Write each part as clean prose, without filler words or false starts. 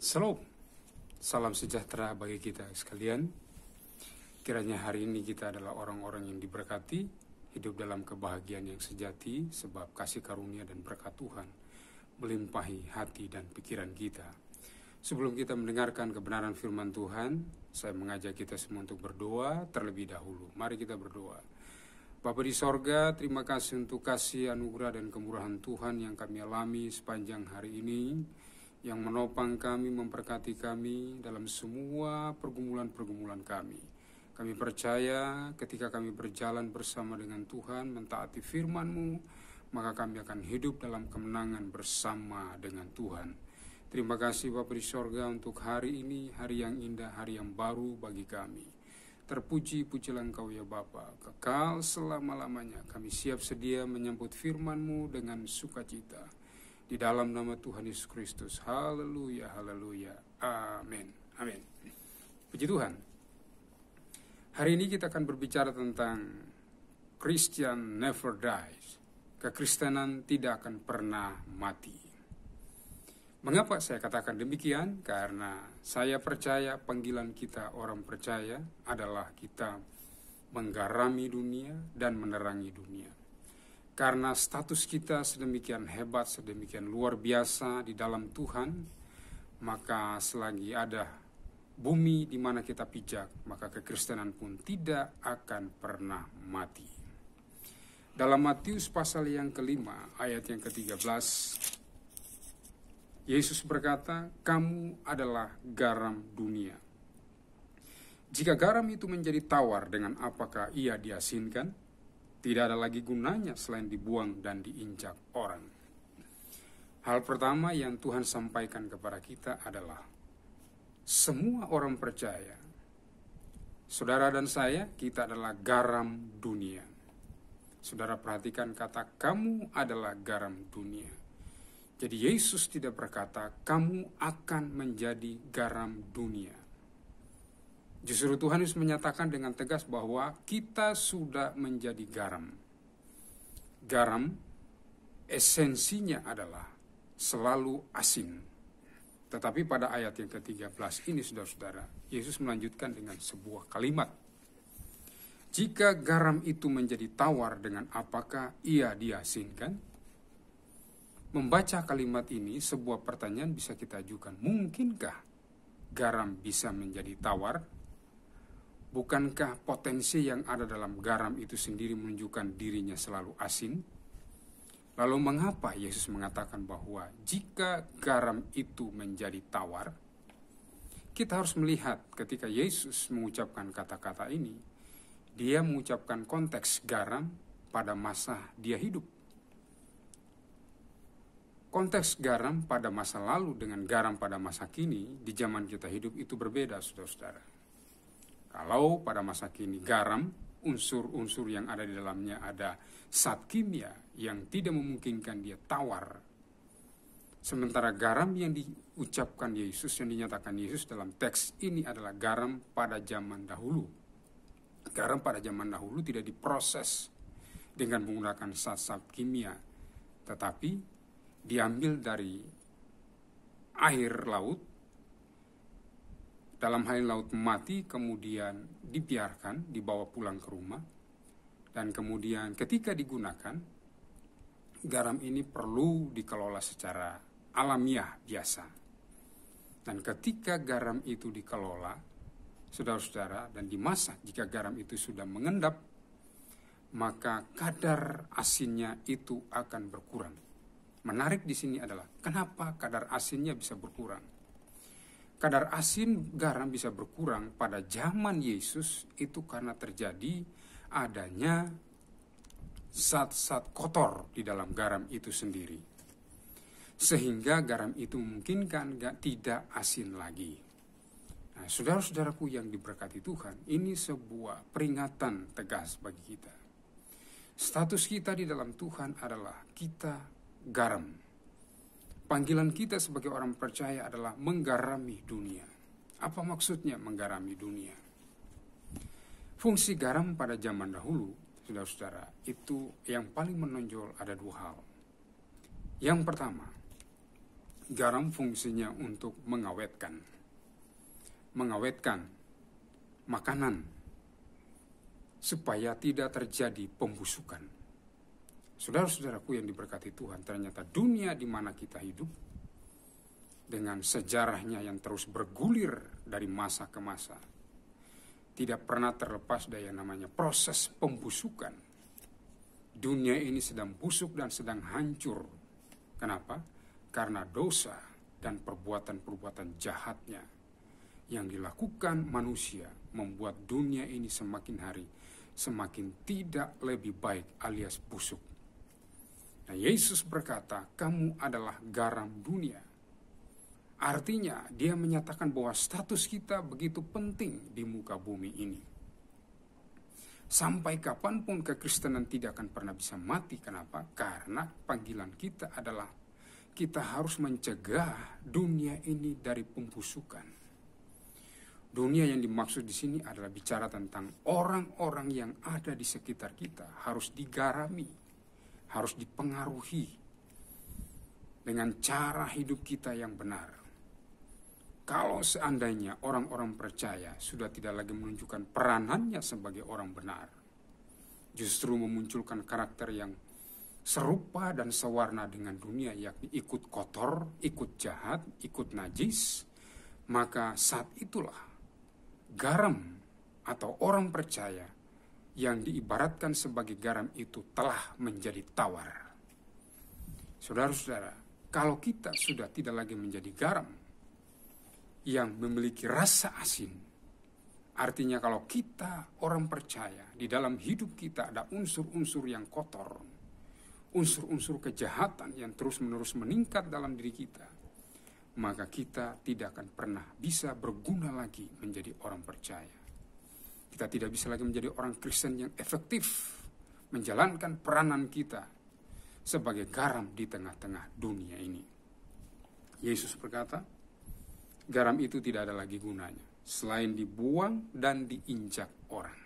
Shalom, salam sejahtera bagi kita sekalian. Kiranya hari ini kita adalah orang-orang yang diberkati, hidup dalam kebahagiaan yang sejati, sebab kasih karunia dan berkat Tuhan melimpahi hati dan pikiran kita. Sebelum kita mendengarkan kebenaran firman Tuhan, saya mengajak kita semua untuk berdoa terlebih dahulu. Mari kita berdoa. Bapa di sorga, terima kasih untuk kasih, anugerah, dan kemurahan Tuhan yang kami alami sepanjang hari ini, yang menopang kami, memberkati kami dalam semua pergumulan-pergumulan kami. Kami percaya ketika kami berjalan bersama dengan Tuhan, mentaati firman-Mu, maka kami akan hidup dalam kemenangan bersama dengan Tuhan. Terima kasih Bapa di sorga untuk hari ini, hari yang indah, hari yang baru bagi kami. Terpuji-pujilah Engkau ya Bapa, kekal selama-lamanya. Kami siap sedia menyambut firman-Mu dengan sukacita. Di dalam nama Tuhan Yesus Kristus. Haleluya, haleluya. Amin, amin. Puji Tuhan. Hari ini kita akan berbicara tentang Christian never dies. Kekristenan tidak akan pernah mati. Mengapa saya katakan demikian? Karena saya percaya panggilan kita orang percaya adalah kita menggarami dunia dan menerangi dunia. Karena status kita sedemikian hebat, sedemikian luar biasa di dalam Tuhan, maka selagi ada bumi di mana kita pijak, maka kekristenan pun tidak akan pernah mati. Dalam Matius pasal yang kelima, ayat yang ke-13, Yesus berkata, "Kamu adalah garam dunia. Jika garam itu menjadi tawar, dengan apakah ia diasinkan? Tidak ada lagi gunanya selain dibuang dan diinjak orang." Hal pertama yang Tuhan sampaikan kepada kita adalah semua orang percaya, saudara dan saya, kita adalah garam dunia. Saudara perhatikan kata kamu adalah garam dunia. Jadi Yesus tidak berkata kamu akan menjadi garam dunia. Justru Tuhan Yesus menyatakan dengan tegas bahwa kita sudah menjadi garam. Garam esensinya adalah selalu asin. Tetapi pada ayat yang ke-13 ini, saudara-saudara, Yesus melanjutkan dengan sebuah kalimat. Jika garam itu menjadi tawar, dengan apakah ia diasinkan? Membaca kalimat ini, sebuah pertanyaan bisa kita ajukan. Mungkinkah garam bisa menjadi tawar? Bukankah potensi yang ada dalam garam itu sendiri menunjukkan dirinya selalu asin? Lalu mengapa Yesus mengatakan bahwa jika garam itu menjadi tawar? Kita harus melihat ketika Yesus mengucapkan kata-kata ini, dia mengucapkan konteks garam pada masa dia hidup. Konteks garam pada masa lalu dengan garam pada masa kini di zaman kita hidup itu berbeda, saudara-saudara. Kalau pada masa kini garam, unsur-unsur yang ada di dalamnya ada zat kimia yang tidak memungkinkan dia tawar. Sementara garam yang diucapkan Yesus, yang dinyatakan Yesus dalam teks ini adalah garam pada zaman dahulu. Garam pada zaman dahulu tidak diproses dengan menggunakan zat-zat kimia, tetapi diambil dari air laut. Dalam hal laut mati, kemudian dibiarkan, dibawa pulang ke rumah. Dan kemudian ketika digunakan, garam ini perlu dikelola secara alamiah biasa. Dan ketika garam itu dikelola, saudara-saudara, dan dimasak, jika garam itu sudah mengendap, maka kadar asinnya itu akan berkurang. Menarik di sini adalah, kenapa kadar asinnya bisa berkurang? Kadar asin garam bisa berkurang pada zaman Yesus itu karena terjadi adanya zat-zat kotor di dalam garam itu sendiri. Sehingga garam itu memungkinkan tidak asin lagi. Nah, saudara-saudaraku yang diberkati Tuhan, ini sebuah peringatan tegas bagi kita. Status kita di dalam Tuhan adalah kita garam. Panggilan kita sebagai orang percaya adalah menggarami dunia. Apa maksudnya menggarami dunia? Fungsi garam pada zaman dahulu, saudara-saudara, itu yang paling menonjol ada dua hal. Yang pertama, Garam fungsinya untuk mengawetkan makanan supaya tidak terjadi pembusukan. Saudara-saudaraku yang diberkati Tuhan, ternyata dunia di mana kita hidup dengan sejarahnya yang terus bergulir dari masa ke masa tidak pernah terlepas dari yang namanya proses pembusukan. Dunia ini sedang busuk dan sedang hancur. Kenapa? Karena dosa dan perbuatan-perbuatan jahatnya yang dilakukan manusia membuat dunia ini semakin hari semakin tidak lebih baik alias busuk. Nah, Yesus berkata, kamu adalah garam dunia. Artinya dia menyatakan bahwa status kita begitu penting di muka bumi ini. Sampai kapanpun kekristenan tidak akan pernah bisa mati. Kenapa? Karena panggilan kita adalah kita harus mencegah dunia ini dari pembusukan. Dunia yang dimaksud di sini adalah bicara tentang orang-orang yang ada di sekitar kita harus digarami, harus dipengaruhi dengan cara hidup kita yang benar. Kalau seandainya orang-orang percaya sudah tidak lagi menunjukkan peranannya sebagai orang benar, justru memunculkan karakter yang serupa dan sewarna dengan dunia, yakni ikut kotor, ikut jahat, ikut najis, maka saat itulah garam atau orang percaya yang diibaratkan sebagai garam itu telah menjadi tawar. Saudara-saudara, kalau kita sudah tidak lagi menjadi garam yang memiliki rasa asin, artinya kalau kita orang percaya di dalam hidup kita ada unsur-unsur yang kotor, unsur-unsur kejahatan yang terus-menerus meningkat dalam diri kita, maka kita tidak akan pernah bisa berguna lagi menjadi orang percaya. Kita tidak bisa lagi menjadi orang Kristen yang efektif menjalankan peranan kita sebagai garam di tengah-tengah dunia ini. Yesus berkata, garam itu tidak ada lagi gunanya selain dibuang dan diinjak orang.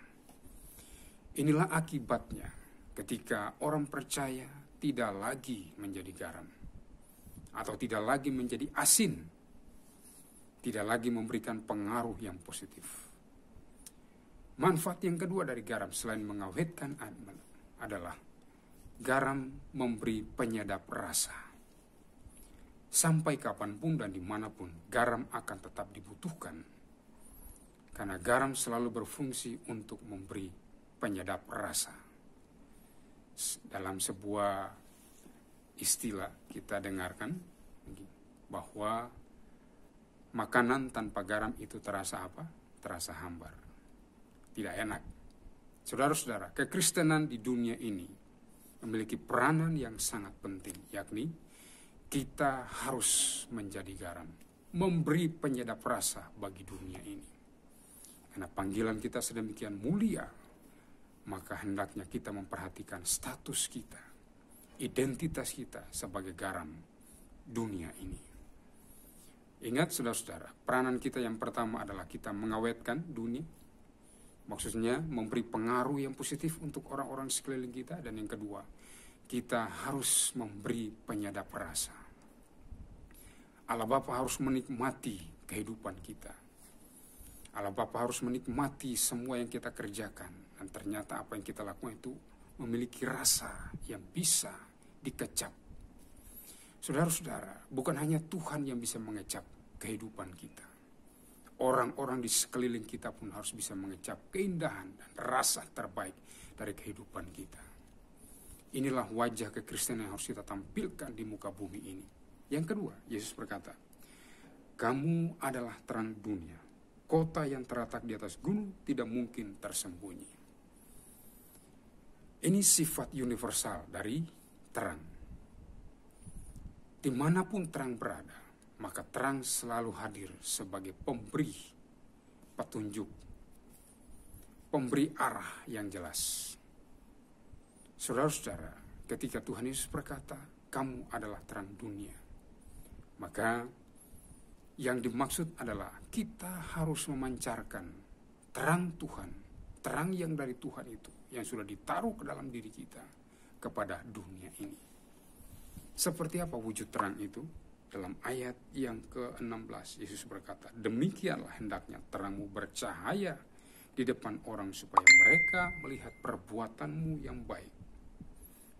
Inilah akibatnya ketika orang percaya tidak lagi menjadi garam atau tidak lagi menjadi asin, tidak lagi memberikan pengaruh yang positif. Manfaat yang kedua dari garam selain mengawetkan adalah garam memberi penyedap rasa. Sampai kapanpun dan dimanapun garam akan tetap dibutuhkan, karena garam selalu berfungsi untuk memberi penyedap rasa. Dalam sebuah istilah kita dengarkan bahwa makanan tanpa garam itu terasa apa? Terasa hambar, tidak enak. Saudara-saudara, kekristenan di dunia ini memiliki peranan yang sangat penting, yakni kita harus menjadi garam, memberi penyedap rasa bagi dunia ini. Karena panggilan kita sedemikian mulia, maka hendaknya kita memperhatikan status kita, identitas kita sebagai garam dunia ini. Ingat saudara-saudara, peranan kita yang pertama adalah kita mengawetkan dunia. Maksudnya memberi pengaruh yang positif untuk orang-orang sekeliling kita. Dan yang kedua, kita harus memberi penyedap rasa. Allah Bapa harus menikmati kehidupan kita. Allah Bapa harus menikmati semua yang kita kerjakan. Dan ternyata apa yang kita lakukan itu memiliki rasa yang bisa dikecap. Saudara-saudara, bukan hanya Tuhan yang bisa mengecap kehidupan kita. Orang-orang di sekeliling kita pun harus bisa mengecap keindahan dan rasa terbaik dari kehidupan kita. Inilah wajah kekristenan yang harus kita tampilkan di muka bumi ini. Yang kedua, Yesus berkata, kamu adalah terang dunia. Kota yang terletak di atas gunung tidak mungkin tersembunyi. Ini sifat universal dari terang. Dimanapun terang berada, maka terang selalu hadir sebagai pemberi petunjuk, pemberi arah yang jelas. Saudara-saudara, ketika Tuhan Yesus berkata, kamu adalah terang dunia, maka yang dimaksud adalah kita harus memancarkan terang Tuhan, terang yang dari Tuhan itu, yang sudah ditaruh ke dalam diri kita kepada dunia ini. Seperti apa wujud terang itu? Dalam ayat yang ke-16, Yesus berkata, demikianlah hendaknya terangmu bercahaya di depan orang supaya mereka melihat perbuatanmu yang baik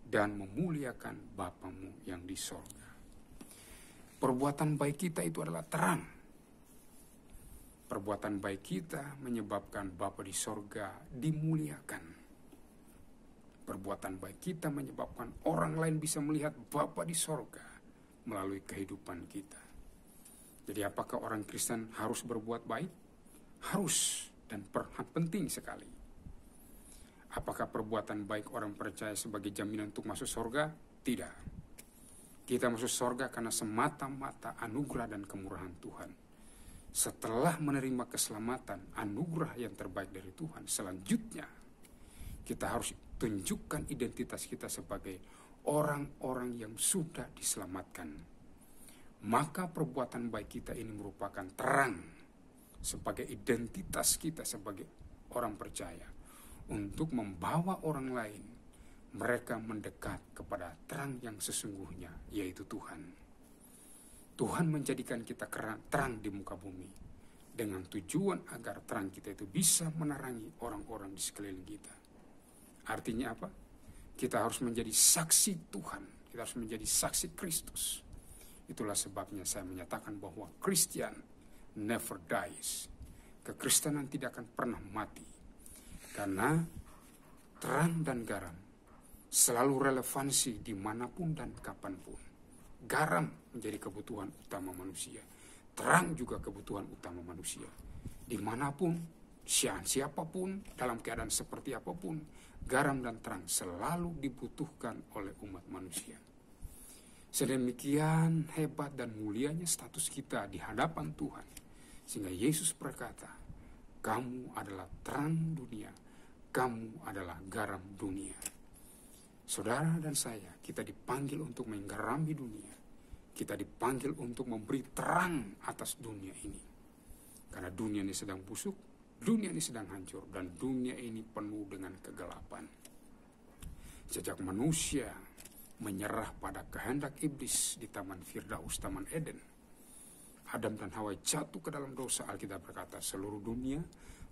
dan memuliakan Bapamu yang di sorga. Perbuatan baik kita itu adalah terang. Perbuatan baik kita menyebabkan Bapa di sorga dimuliakan. Perbuatan baik kita menyebabkan orang lain bisa melihat Bapa di sorga melalui kehidupan kita. Jadi apakah orang Kristen harus berbuat baik? Harus, dan penting sekali. Apakah perbuatan baik orang percaya sebagai jaminan untuk masuk surga? Tidak. Kita masuk surga karena semata-mata anugerah dan kemurahan Tuhan. Setelah menerima keselamatan, anugerah yang terbaik dari Tuhan, selanjutnya kita harus tunjukkan identitas kita sebagai orang-orang yang sudah diselamatkan. Maka perbuatan baik kita ini merupakan terang sebagai identitas kita sebagai orang percaya untuk membawa orang lain mereka mendekat kepada terang yang sesungguhnya, yaitu Tuhan. Tuhan menjadikan kita terang di muka bumi dengan tujuan agar terang kita itu bisa menerangi orang-orang di sekeliling kita. Artinya apa? Kita harus menjadi saksi Tuhan. Kita harus menjadi saksi Kristus. Itulah sebabnya saya menyatakan bahwa Christian never dies. Kekristenan tidak akan pernah mati. Karena terang dan garam selalu relevansi dimanapun dan kapanpun. Garam menjadi kebutuhan utama manusia. Terang juga kebutuhan utama manusia. Dimanapun, siapapun, dalam keadaan seperti apapun, garam dan terang selalu dibutuhkan oleh umat manusia. Sedemikian hebat dan mulianya status kita di hadapan Tuhan. Sehingga Yesus berkata, kamu adalah terang dunia, kamu adalah garam dunia. Saudara dan saya, kita dipanggil untuk menggarami dunia. Kita dipanggil untuk memberi terang atas dunia ini. Karena dunia ini sedang busuk, dunia ini sedang hancur, dan dunia ini penuh dengan kegelapan. Sejak manusia menyerah pada kehendak iblis di Taman Firdaus, Taman Eden, Adam dan Hawa jatuh ke dalam dosa. Alkitab berkata seluruh dunia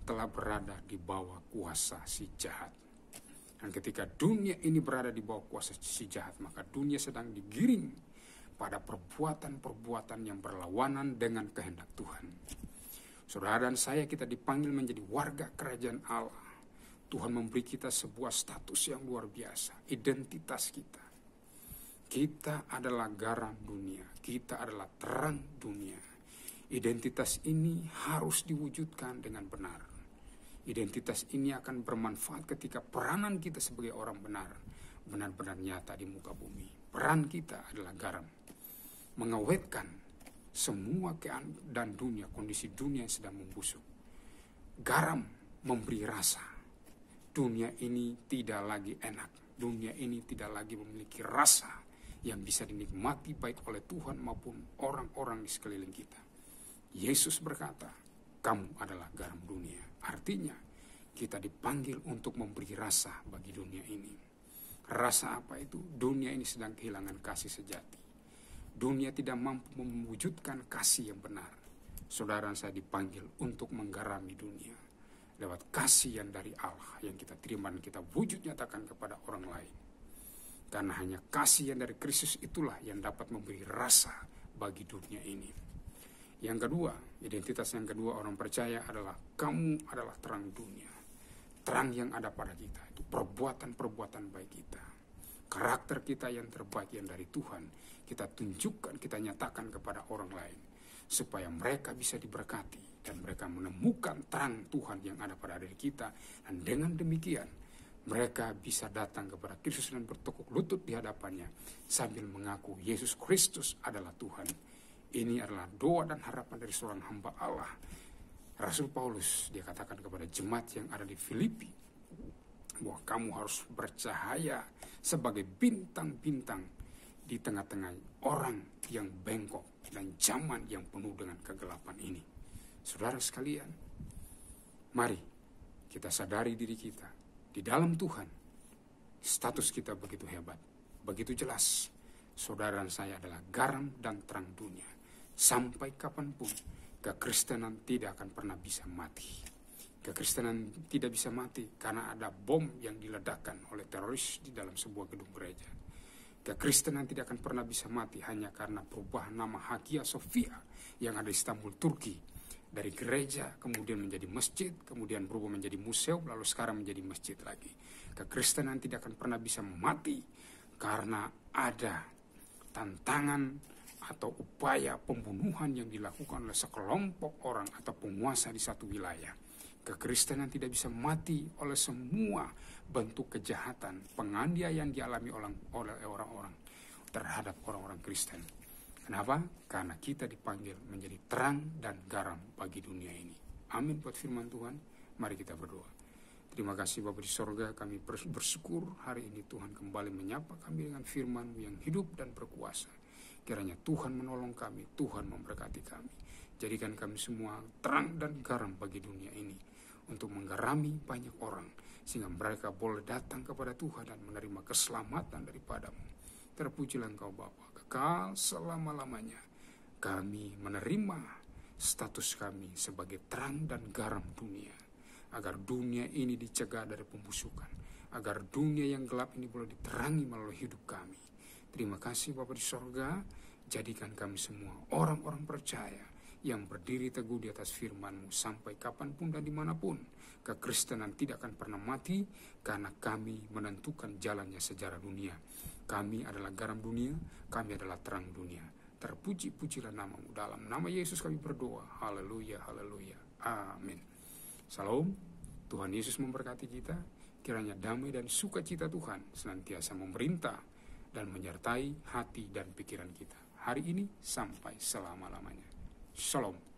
telah berada di bawah kuasa si jahat. Dan ketika dunia ini berada di bawah kuasa si jahat, maka dunia sedang digiring pada perbuatan-perbuatan yang berlawanan dengan kehendak Tuhan. Saudara dan saya, kita dipanggil menjadi warga kerajaan Allah. Tuhan memberi kita sebuah status yang luar biasa, identitas kita. Kita adalah garam dunia, kita adalah terang dunia. Identitas ini harus diwujudkan dengan benar. Identitas ini akan bermanfaat ketika peranan kita sebagai orang benar, benar-benar nyata di muka bumi. Peran kita adalah garam, mengawetkan semua keadaan dunia, kondisi dunia yang sedang membusuk. Garam memberi rasa. Dunia ini tidak lagi enak. Dunia ini tidak lagi memiliki rasa yang bisa dinikmati baik oleh Tuhan maupun orang-orang di sekeliling kita. Yesus berkata, kamu adalah garam dunia. Artinya, kita dipanggil untuk memberi rasa bagi dunia ini. Rasa apa itu? Dunia ini sedang kehilangan kasih sejati. Dunia tidak mampu mewujudkan kasih yang benar. Saudara saya dipanggil untuk menggarami dunia lewat kasih yang dari Allah yang kita terima dan kita wujud nyatakan kepada orang lain. Karena hanya kasih yang dari Kristus itulah yang dapat memberi rasa bagi dunia ini. Yang kedua, identitas yang kedua orang percaya adalah kamu adalah terang dunia. Terang yang ada pada kita itu perbuatan-perbuatan baik kita. Karakter kita yang terbaik yang dari Tuhan kita tunjukkan, kita nyatakan kepada orang lain supaya mereka bisa diberkati dan mereka menemukan terang Tuhan yang ada pada diri kita, dan dengan demikian mereka bisa datang kepada Kristus dan bertekuk lutut di hadapannya sambil mengaku Yesus Kristus adalah Tuhan. Ini adalah doa dan harapan dari seorang hamba Allah. Rasul Paulus, dia katakan kepada jemaat yang ada di Filipi bahwa kamu harus bercahaya sebagai bintang-bintang di tengah-tengah orang yang bengkok dan zaman yang penuh dengan kegelapan ini. Saudara sekalian, mari kita sadari diri kita di dalam Tuhan. Status kita begitu hebat, begitu jelas. saudara dan saya adalah garam dan terang dunia. Sampai kapanpun, kekristenan tidak akan pernah bisa mati. Kekristenan tidak bisa mati karena ada bom yang diledakkan oleh teroris di dalam sebuah gedung gereja. Kekristenan tidak akan pernah bisa mati hanya karena perubahan nama Hagia Sophia yang ada di Istanbul, Turki. Dari gereja kemudian menjadi masjid, kemudian berubah menjadi museum, lalu sekarang menjadi masjid lagi. Kekristenan tidak akan pernah bisa mati karena ada tantangan atau upaya pembunuhan yang dilakukan oleh sekelompok orang atau penguasa di satu wilayah. Kekristenan tidak bisa mati oleh semua bentuk kejahatan, penganiayaan dialami oleh orang-orang terhadap orang-orang Kristen. Kenapa? Karena kita dipanggil menjadi terang dan garam bagi dunia ini. Amin buat firman Tuhan. Mari kita berdoa. Terima kasih Bapa di sorga, kami bersyukur hari ini Tuhan kembali menyapa kami dengan firman-Mu yang hidup dan berkuasa. Kiranya Tuhan menolong kami, Tuhan memberkati kami. Jadikan kami semua terang dan garam bagi dunia ini, untuk menggarami banyak orang, sehingga mereka boleh datang kepada Tuhan dan menerima keselamatan daripada-Mu. Terpujilah Engkau Bapa, kekal selama-lamanya. Kami menerima status kami sebagai terang dan garam dunia, agar dunia ini dicegah dari pembusukan, agar dunia yang gelap ini boleh diterangi melalui hidup kami. Terima kasih Bapa di sorga, jadikan kami semua orang-orang percaya yang berdiri teguh di atas firman-Mu sampai kapanpun dan dimanapun. Kekristenan tidak akan pernah mati karena kami menentukan jalannya sejarah dunia. Kami adalah garam dunia, kami adalah terang dunia. Terpuji-pujilah nama-Mu. Dalam nama Yesus kami berdoa. Haleluya, haleluya. Amin. Salam. Tuhan Yesus memberkati kita. Kiranya damai dan sukacita Tuhan senantiasa memerintah dan menyertai hati dan pikiran kita hari ini sampai selama-lamanya. Shalom.